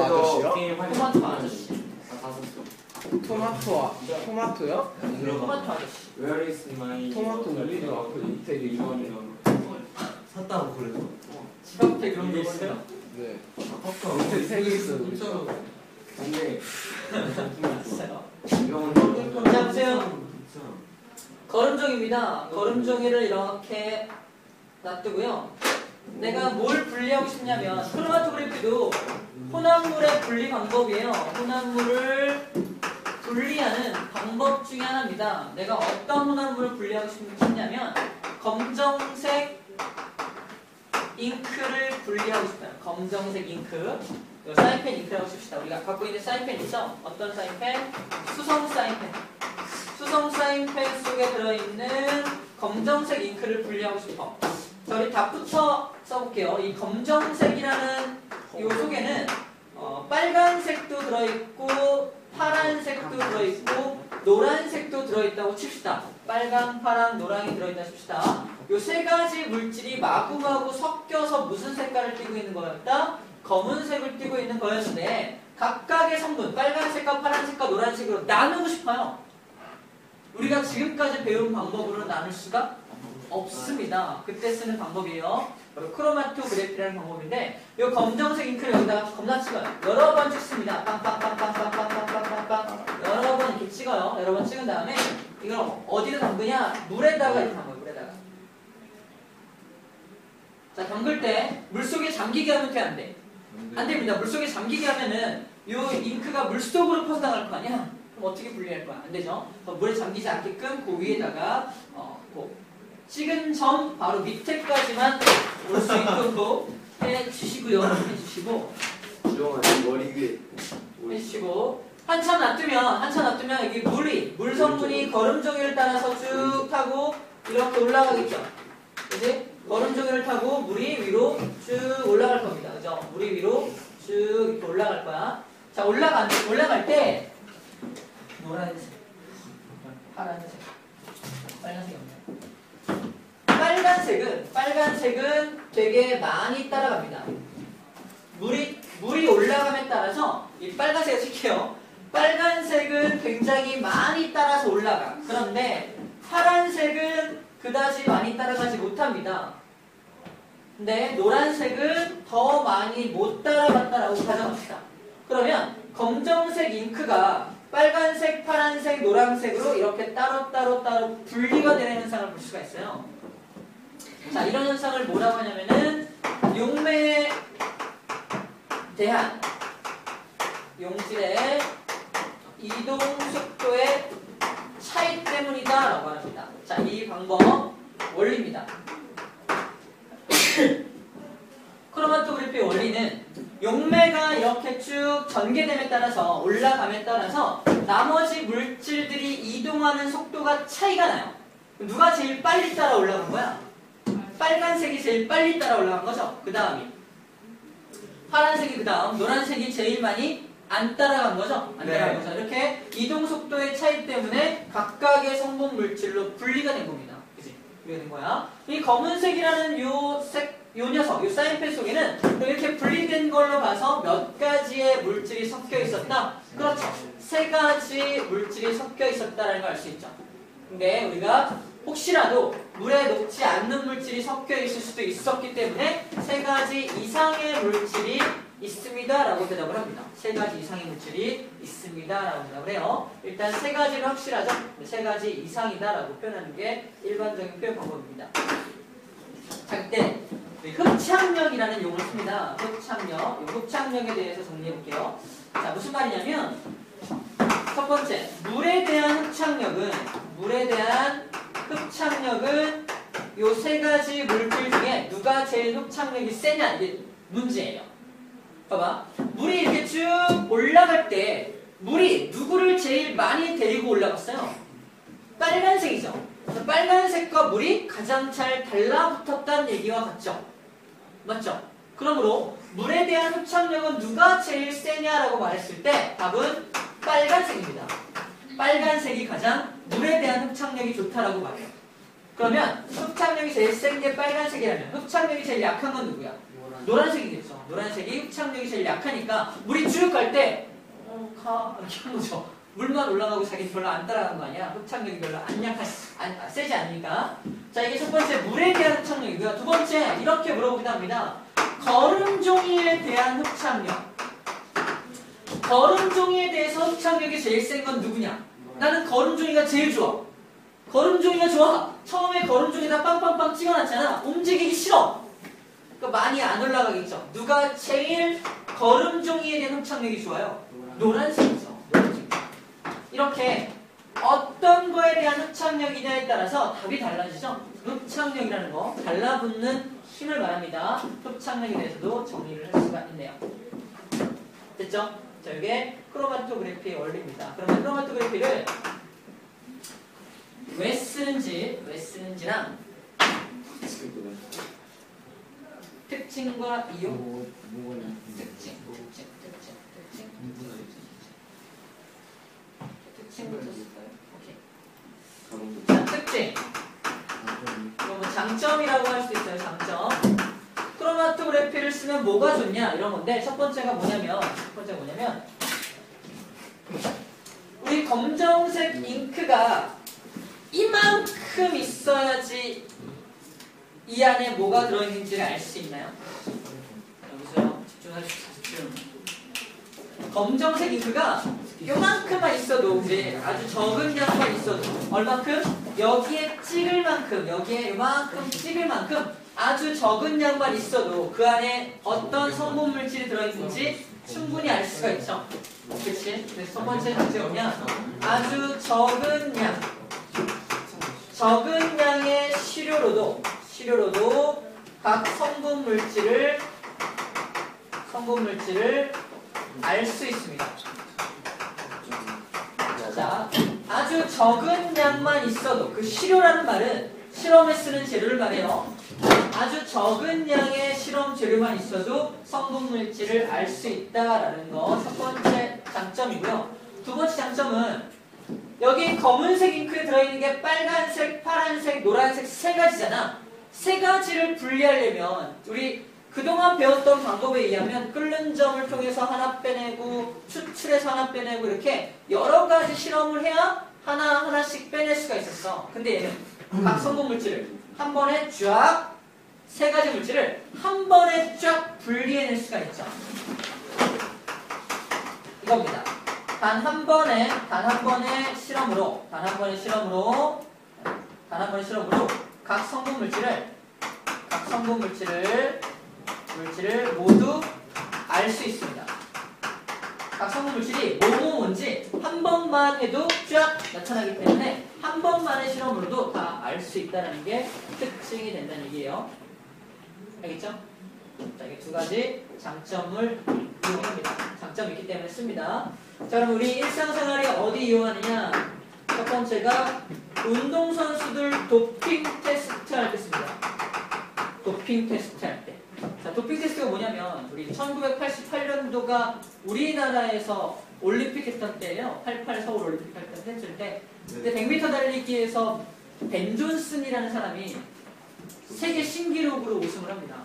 아저씨요? 토마토 아저씨. 토마토요? 토마토 아저씨. Where is my 토마토 우리도 앞에 되게 이상해. 샀다고 그래서 집 앞에 그런 거 있어요? 네. 아까 밑에 세 개 있어요. 진짜로. 근데 있어요. 이런 거 자, 보세요. 걸음종입니다. 걸음종이를 이렇게 놔두고요. 내가 뭘 분리하고 싶냐면 크로마토그래피도 혼합물의 분리 방법이에요. 혼합물을 분리하는 방법 중에 하나입니다. 내가 어떤 혼합물을 분리하고 싶냐면 검정색 잉크를 분리하고 싶어요. 검정색 잉크. 이 사인펜 잉크라고 씁시다. 우리가 갖고 있는 사인펜 있죠? 어떤 사인펜? 수성 사인펜. 수성 사인펜 속에 들어있는 검정색 잉크를 분리하고 싶어. 자, 우리 답부터 써볼게요. 이 검정색이라는 이 속에는 빨간색도 들어있고 파란색도 들어있고 노란색도 들어있다고 칩시다. 빨강, 파랑, 노랑이 들어있다 칩시다. 이 세 가지 물질이 마구마구 섞여서 무슨 색깔을 띠고 있는 거였다? 검은색을 띠고 있는 거였는데 각각의 성분, 빨간색과 파란색과 노란색으로 나누고 싶어요. 우리가 지금까지 배운 방법으로 나눌 수가 없습니다. 그때 쓰는 방법이에요. 크로마토그래피라는 방법인데 이 검정색 잉크를 여기다가 겁나 찍어요. 여러 번 찍습니다. 빵빵빵빵빵빵빵빵빵빵 여러 번 이렇게 찍어요. 여러 번 찍은 다음에 이걸 어디다 담그냐? 물에다가 이렇게 담아요. 물에다가. 자, 담글 때 물속에 잠기게 하면 돼, 안 돼? 안 됩니다. 물속에 잠기게 하면은 이 잉크가 물속으로 퍼져나갈 거 아니야? 그럼 어떻게 분리할 거야? 안 되죠? 물에 잠기지 않게끔 그 위에다가 찍은 점 바로 밑에까지만 올 수 있도록 해주시고요. 해주시고 머리 위에 해주시고 한참 놔두면 여기 물 성분이 걸음종이를 따라서 쭉 타고 이렇게 올라가겠죠. 그지? 걸음종이를 타고 물이 위로 쭉 올라갈 겁니다. 그죠? 물이 위로 쭉 이렇게 올라갈 거야. 자, 올라갈 때 노란색, 파란색, 빨간색 없네. 빨간색은 되게 많이 따라갑니다. 물이 올라감에 따라서 이 빨간색을 칠게요. 빨간색은 굉장히 많이 따라서 올라가. 그런데 파란색은 그다지 많이 따라가지 못합니다. 근데 노란색은 더 많이 못 따라갔다라고 가정합시다. 그러면 검정색 잉크가 빨간색, 파란색, 노란색으로 이렇게 따로 분리가 되는 현상을 볼 수가 있어요. 자, 이런 현상을 뭐라고 하냐면은 용매에 대한 용질의 이동 속도의 차이 때문이다 라고 합니다. 자, 이 방법 원리입니다. 크로마토그래피의 원리는 용매가 이렇게 쭉 전개됨에 따라서 올라감에 따라서 나머지 물질들이 이동하는 속도가 차이가 나요. 누가 제일 빨리 따라 올라간 거야? 빨간색이 제일 빨리 따라 올라간 거죠. 그 다음이 파란색이 그 다음, 노란색이 제일 많이 안 따라간 거죠. 안 따라간 거죠. 이렇게 이동 속도의 차이 때문에 각각의 성분 물질로 분리가 된 겁니다. 그치? 분리가 된 거야. 이 검은색이라는 요 녀석, 요 사인펜 속에는 이렇게 분리된 걸로 봐서 몇 가지의 물질이 섞여 있었다? 그렇죠. 세 가지 물질이 섞여 있었다라는 걸 알 수 있죠. 근데 우리가 혹시라도 물에 녹지 않는 물질이 섞여 있을 수도 있었기 때문에 세 가지 이상의 물질이 있습니다 라고 대답을 합니다. 세 가지 이상의 물질이 있습니다 라고 대답을 해요. 일단 세 가지는 확실하죠? 세 가지 이상이다 라고 표현하는 게 일반적인 표현 방법입니다. 자, 그때 흡착력이라는 용어를 씁니다. 흡착력. 이 흡착력에 대해서 정리해 볼게요. 자, 무슨 말이냐면 첫 번째, 물에 대한 흡착력은 요 세 가지 물질 중에 누가 제일 흡착력이 세냐 이게 문제예요. 봐봐. 물이 이렇게 쭉 올라갈 때 물이 누구를 제일 많이 데리고 올라갔어요? 빨간색이죠. 빨간색과 물이 가장 잘 달라붙었다는 얘기와 같죠. 맞죠? 그러므로 물에 대한 흡착력은 누가 제일 세냐라고 말했을 때 답은 빨간색입니다. 빨간색이 가장 물에 대한 흡착력이 좋다라고 말해요. 그러면 흡착력이 제일 센 게 빨간색이라면 흡착력이 제일 약한 건 누구야? 노란색이겠죠. 노란색이 흡착력이 제일 약하니까 물이 쭉 갈 때 가 이렇게 하는 거죠. 물만 올라가고 자기는 별로 안 따라간 거 아니야. 흡착력이 별로 세지 않으니까. 자, 이게 첫 번째 물에 대한 흡착력이고요. 두 번째 이렇게 물어보기도 합니다. 거름 종이에 대한 흡착력. 거름 종이에 대해서 흡착력이 제일 센 건 누구냐? 나는 거름 종이가 제일 좋아. 거름 종이가 좋아. 처음에 거름 종이에다 빵빵빵 찍어놨잖아. 움직이기 싫어. 그러니까 많이 안 올라가겠죠. 누가 제일 거름 종이에 대한 흡착력이 좋아요? 노란색이죠. 이렇게 어떤 거에 대한 흡착력이냐에 따라서 답이 달라지죠. 흡착력이라는 거, 달라붙는 힘을 말합니다. 흡착력에 대해서도 정리를 할 수가 있네요. 됐죠? 자, 이게 크로마토그래피의 원리입니다. 그러면 크로마토그래피를 왜 쓰는지랑 특징과 이용, 특징부터 쓸까요? 오케이. 자, 특징. 이거 뭐 장점이라고 할 수 있어요. 장점. 크로마토그래피를 쓰면 뭐가 좋냐 이런 건데 첫 번째가 뭐냐면 우리 검정색 잉크가 이만큼 있어야지 이 안에 뭐가 들어있는지를 알 수 있나요? 여기서요. 집중하십시오. 집중. 검정색 잉크가 요만큼만 있어도 이제 아주 적은 양만 있어도 얼만큼? 여기에 찍을 만큼 여기에 요만큼 찍을 만큼 아주 적은 양만 있어도 그 안에 어떤 성분 물질이 들어있는지 충분히 알 수가 있죠. 그치? 그래서 첫 번째 문제 뭐냐? 아주 적은 양의 시료로도 각 성분 물질을 알 수 있습니다. 자, 아주 적은 양만 있어도 그 시료라는 말은 실험에 쓰는 재료를 말해요. 아주 적은 양의 실험 재료만 있어도 성분 물질을 알 수 있다라는 거 첫 번째 장점이고요. 두 번째 장점은 여기 검은색 잉크에 들어있는 게 빨간색, 파란색, 노란색 세 가지잖아. 세 가지를 분리하려면 우리 그동안 배웠던 방법에 의하면 끓는 점을 통해서 하나 빼내고 추출해서 하나 빼내고 이렇게 여러 가지 실험을 해야 하나씩 빼낼 수가 있었어. 근데 얘는 각 성분 물질을 한 번에 쫙 세 가지 물질을 한 번에 쫙 분리해낼 수가 있죠. 이겁니다. 단 한 번의 실험으로 각 성분 물질을 모두 알 수 있습니다. 각 성분 물질이 뭔지 한 번만 해도 쫙 나타나기 때문에 한 번만의 실험으로도 다 알 수 있다는 게 특징이 된다는 얘기예요. 알겠죠? 자, 이게 두 가지 장점을 이용합니다. 장점이 있기 때문에 씁니다. 자, 그럼 우리 일상생활에 어디 이용하느냐? 첫 번째가 운동선수들 도핑 테스트 할 때 씁니다. 도핑 테스트 할 때. 자, 도핑 테스트가 뭐냐면 우리 1988년도가 우리나라에서 올림픽 했던 때예요. 88 서울 올림픽 했을 때 그때 100m 달리기에서 벤 존슨이라는 사람이 세계 신기록으로 우승을 합니다.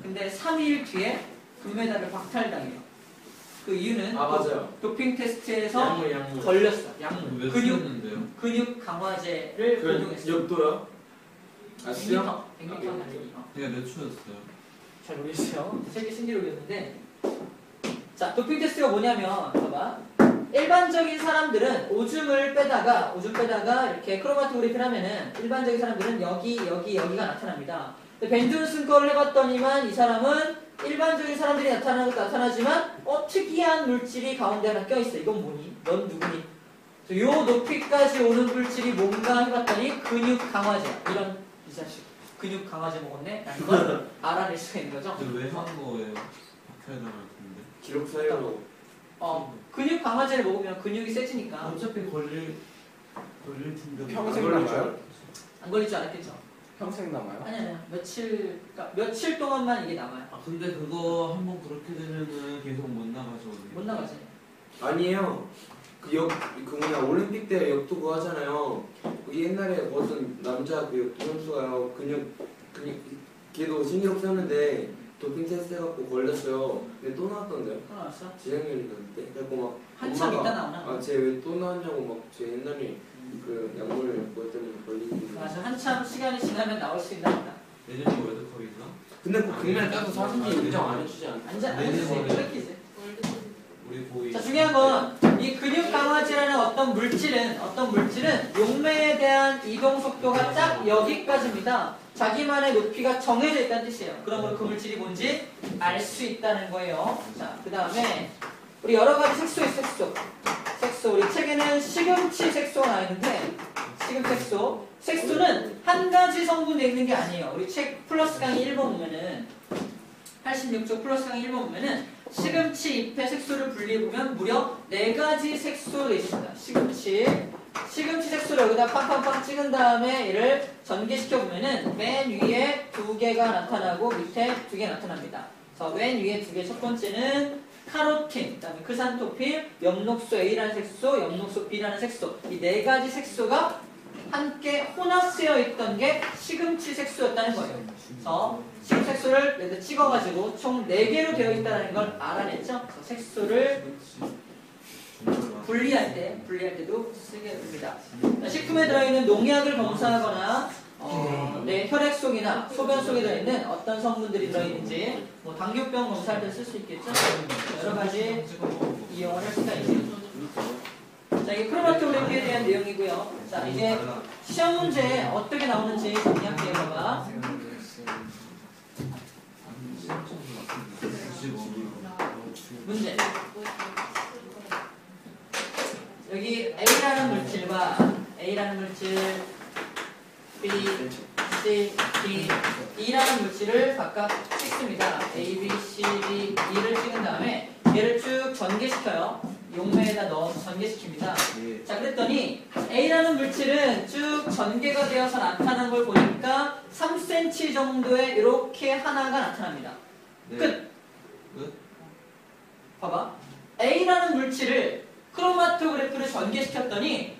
근데 3일 뒤에 금메달을 박탈당해요. 그 이유는 맞아요. 도핑 테스트에서 걸렸어. 약물. 근육 강화제를 복용했어요. 역도요? 100m 달리기. 내가 몇 초였어요? 잘 모르겠어요. 세계 신기록이었는데. 자, 도핑 테스트가 뭐냐면 봐봐. 일반적인 사람들은 오줌 빼다가 이렇게 크로마토그래피를 하면은 일반적인 사람들은 여기가 나타납니다. 벤 존슨 거를 해봤더니만 이 사람은 일반적인 사람들이 나타나지만 특이한 물질이 가운데 하나 껴있어. 이건 뭐니? 넌 누구니? 요 높이까지 오는 물질이 뭔가 해봤더니 근육 강화제. 이런 이 자식 근육 강화제 먹었네? 라는 걸 알아낼 수가 있는 거죠. 왜 한 거예요? 박혀야 될 텐데. 기록 사유로. 근육 강화제를 먹으면 근육이 세지니까 어차피 걸릴 텐데. 평생 남아요? 안 걸릴 줄 알았겠죠. 평생 남아요? 아니요. 며칠 동안만 이게 남아요. 아 근데 그거 한번 그렇게 되면은 계속 못 나가죠. 못 나가지. 아니에요. 올림픽 때 역도 그거 하잖아요. 그 옛날에 어떤 남자 그 선수가요, 걔도 신기록 세웠는데, 도핑 테스트 해갖고 걸렸어요. 근데 또 나왔던데요? 또 나왔어? 재작년에 그때. 그래갖고 막 한참 엄마가 있다 나오나? 쟤 왜 또 나왔냐고 막 제 옛날에 그 약물 그것 때문에 걸리는. 맞아, 한참 시간이 지나면 나올 수 있나 보다. 내년이 월드컵인가? 근데 그 국내 따서 사진기 인정 안 해주지 않아? 앉지, 그렇게지. 우리 고이. 자, 중요한 건 이 근육 강화제라는 어떤 물질은 용매에 대한 이동 속도가 딱 여기까지입니다. 자기만의 높이가 정해져 있다는 뜻이에요. 그러므로 그 물질이 뭔지 알 수 있다는 거예요. 자, 그 다음에 우리 여러 가지 색소 있어, 색소. 우리 책에는 시금치 색소가 나와 있는데 시금색소. 색소는 한 가지 성분에 있는 게 아니에요. 우리 책 플러스 강의 1번 보면은 86쪽 플러스 강의 1번 보면은 시금치 잎의 색소를 분리해보면 무려 4가지 색소가 있습니다. 시금치 색소를 여기다 팡팡팡 찍은 다음에 얘를 전개시켜보면은 맨 위에 2개가 나타나고 밑에 2개 나타납니다. 그래서 맨 위에 2개, 첫 번째는 카로틴, 그 다음에 크산토필, 엽록소 A라는 색소, 엽록소 B라는 색소, 이 4가지 색소가 함께 혼합되어 있던 게 시금치 색소였다는 거예요. 그래서 시금치 색소를 여기다 찍어가지고 총 4개로 되어 있다는 걸 알아냈죠. 그래서 색소를 분리할 때도 쓰게 됩니다. 식품에 들어있는 농약을 검사하거나 내 혈액 속이나 소변 속에 들어있는 어떤 성분들이 들어있는지 뭐 당뇨병 검사할 때 쓸 수 있겠죠. 여러 가지 이용을 할 수가 있죠. 자, 이게 크로마토그래피에 대한 내용이고요. 자, 이제 시험 문제 어떻게 나오는지 정리할게요. 봐봐. 문제. 여기 A라는 물질, B, C, D, E라는 물질을 각각 찍습니다. A, B, C, D, E를 찍은 다음에 얘를 쭉 전개시켜요. 용매에다 넣어서 전개시킵니다. 자, 그랬더니 A라는 물질은 쭉 전개가 되어서 나타난 걸 보니까 3cm 정도의 이렇게 하나가 나타납니다. 끝. 봐봐. A라는 물질을 크로마토그래프를 전개시켰더니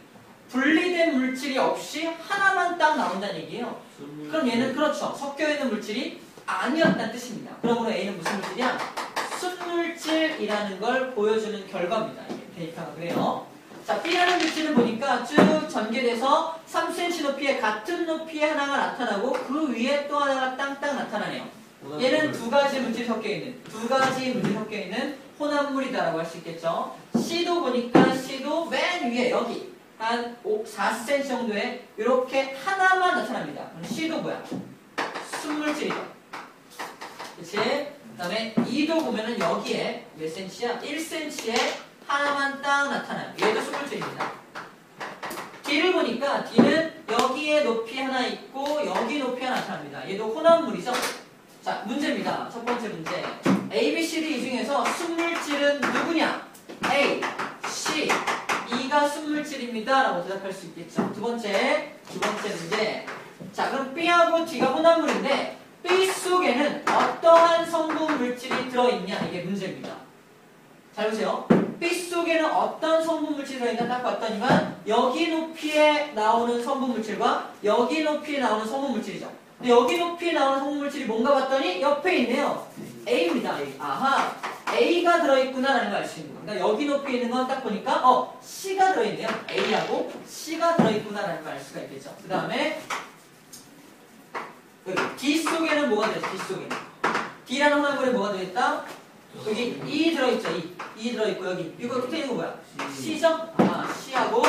분리된 물질이 없이 하나만 딱 나온다는 얘기예요. 그럼 얘는 그렇죠. 섞여있는 물질이 아니었다는 뜻입니다. 그러므로 A는 무슨 물질이야? 순물질이라는 걸 보여주는 결과입니다. 이게 데이터가 그래요. 자, B라는 물질을 보니까 쭉 전개돼서 3cm 높이의 같은 높이의 하나가 나타나고 그 위에 또 하나가 땅땅 나타나네요. 얘는 2가지 물질이 섞여있는 혼합물이다라고 할 수 있겠죠. C도 보니까 C도 맨 위에 여기 한 4cm 정도에 이렇게 하나만 나타납니다. 그럼 C도 뭐야? 순물질이죠. 그치? 그 다음에 E도 보면은 여기에 몇 cm야? 1cm에 하나만 딱 나타나요. 얘도 순물질입니다. D를 보니까 D는 여기에 높이 하나 있고 여기 높이 하나 나타납니다. 얘도 혼합물이죠. 자, 문제입니다. 첫 번째 문제. A, B, C, D 이 중에서 순물질은 누구냐? A, C, E가 순물질입니다. 라고 대답할 수 있겠죠. 두 번째 문제. 자, 그럼 B하고 D가 혼합물인데 B 속에는 어떠한 성분 물질이 들어있냐? 이게 문제입니다. 잘 보세요. B 속에는 어떤 성분 물질이 들어있냐? 딱 봤더니만 여기 높이에 나오는 성분 물질과 여기 높이에 나오는 성분 물질이죠. 근데 여기 높이에 나오는 성분 물질이 뭔가 봤더니 옆에 있네요. A입니다. A. 아하, A가 들어있구나라는 걸 알 수 있는 겁니다. 그러니까 여기 높이에 있는 건 딱 보니까 C가 들어있네요. A하고 C가 들어있구나라는 걸 알 수가 있겠죠. 그 다음에 D 속에는 뭐가 들어있어? D 속에는 D라는 혼합물에 뭐가 들어있다? 여기 E 들어있죠. E 들어있고 여기 이거 끝에 있는 거 뭐야? C죠? C하고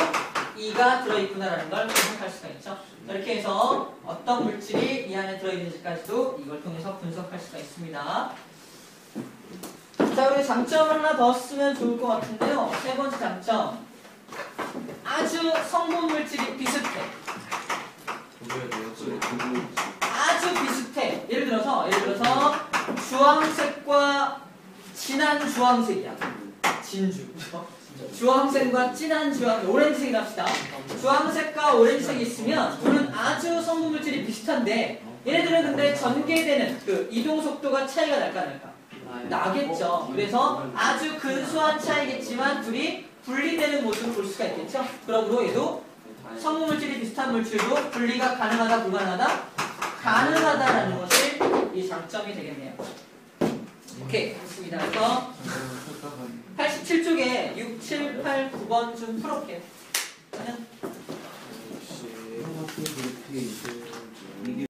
E가 들어있구나라는 걸 분석할 수가 있죠. 이렇게 해서 어떤 물질이 이 안에 들어있는지까지도 이걸 통해서 분석할 수가 있습니다. 자, 우리 장점을 하나 더 쓰면 좋을 것 같은데요. 세 번째 장점. 아주 성분 물질이 비슷해. 아주 비슷해. 예를 들어서 주황색과 진한 주황색이야. 진주. 주황색과 진한 주황색, 오렌지색이 납시다. 주황색과 오렌지색이 있으면 둘은 아주 성분 물질이 비슷한데 얘네들은 근데 전개되는 그 이동 속도가 차이가 날까 안 날까? 나겠죠. 그래서 아주 근소한 차이겠지만 둘이 분리되는 모습을 볼 수가 있겠죠. 그러므로 얘도 성분 물질이 비슷한 물질도 분리가 가능하다, 불가능하다? 가능하다라는 것이 이 장점이 되겠네요. 오케이, 좋습니다. 그래서 87쪽에 6, 7, 8, 9번 좀 풀어볼게요. 그러면 그렇게 이게